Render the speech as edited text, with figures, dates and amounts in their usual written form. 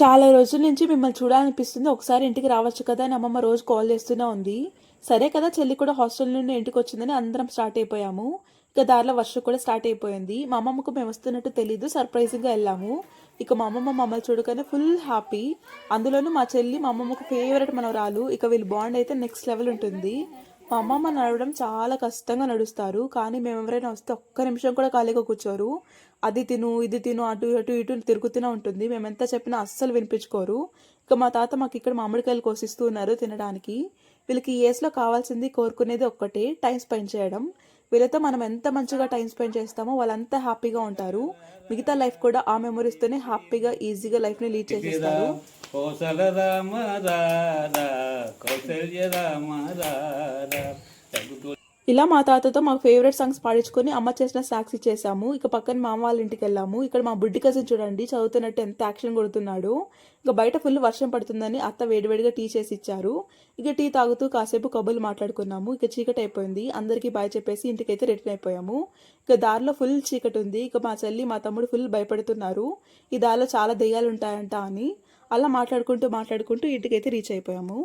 చాలా రోజుల నుంచి మిమ్మల్ని చూడాలనిపిస్తుంది. ఒకసారి ఇంటికి రావచ్చు కదా అని అమ్మమ్మ రోజు కాల్ చేస్తూనే ఉంది. సరే కదా చెల్లి కూడా హాస్టల్ నుండి ఇంటికి వచ్చిందని అందరం స్టార్ట్ అయిపోయాము. ఇక దారిలో వర్షం కూడా స్టార్ట్ అయిపోయింది. మా అమ్మమ్మకు మేము వస్తున్నట్టు తెలీదు. సర్ప్రైజింగ్గా వెళ్ళాము. ఇక మా అమ్మమ్మ మమ్మల్ని చూడగానే ఫుల్ హ్యాపీ. అందులోనూ మా చెల్లి మా అమ్మమ్మకు ఫేవరెట్ మనవరాలు. ఇక వీళ్ళు బాండ్ అయితే నెక్స్ట్ లెవెల్ ఉంటుంది. మా అమ్మమ్మ నడవడం చాలా కష్టంగా నడుస్తారు. కానీ మేము ఎవరైనా వస్తే ఒక్క నిమిషం కూడా ఖాళీగా కూర్చోరు. అది తిను ఇది తిను అటు అటు ఇటు తిరుగుతూనే ఉంటుంది. మేము ఎంత చెప్పినా అస్సలు వినిపించుకోరు. ఇక మా తాత మాకు ఇక్కడ మామిడికాయలు కోసిస్తూ ఉన్నారు తినడానికి. వీళ్ళకి ఈ ఏజ్లో కావాల్సింది కోరుకునేది ఒక్కటే, టైం స్పెండ్ చేయడం. వీళ్ళతో మనం ఎంత మంచిగా టైం స్పెండ్ చేస్తామో వాళ్ళంతా హ్యాపీగా ఉంటారు. మిగతా లైఫ్ కూడా ఆ మెమరీస్తోనే హ్యాపీగా ఈజీగా లైఫ్ని లీడ్ చేసేస్తారు. కోసల రామ రాధా కౌసల్య రామ రాధా. ఇలా మా తాతతో మాకు ఫేవరెట్ సాంగ్స్ పాడించుకొని అమ్మ చేసిన స్నాక్స్ ఇచ్చేసాము. ఇక పక్కన మామ వాళ్ళ ఇంటికి వెళ్ళాము. ఇక్కడ మా బుడ్డి కజిన్ చూడండి చదువుతున్నట్టు ఎంత యాక్షన్ కొడుతున్నాడు. ఇక బయట ఫుల్ వర్షం పడుతుందని అత్త వేడివేడిగా టీ చేసి ఇచ్చారు. ఇక టీ తాగుతూ కాసేపు కబుర్లు మాట్లాడుకున్నాము. ఇక చీకటి అయిపోయింది. అందరికీ బాయ్ చెప్పేసి ఇంటికైతే రిటర్న్ అయిపోయాము. ఇక దారిలో ఫుల్ చీకటి ఉంది. ఇక మా చెల్లి మా తమ్ముడు ఫుల్ భయపడుతున్నారు. ఈ దారిలో చాలా దెయ్యాలు ఉంటాయంట అని. అలా మాట్లాడుకుంటూ ఇంటికైతే రీచ్ అయిపోయాము.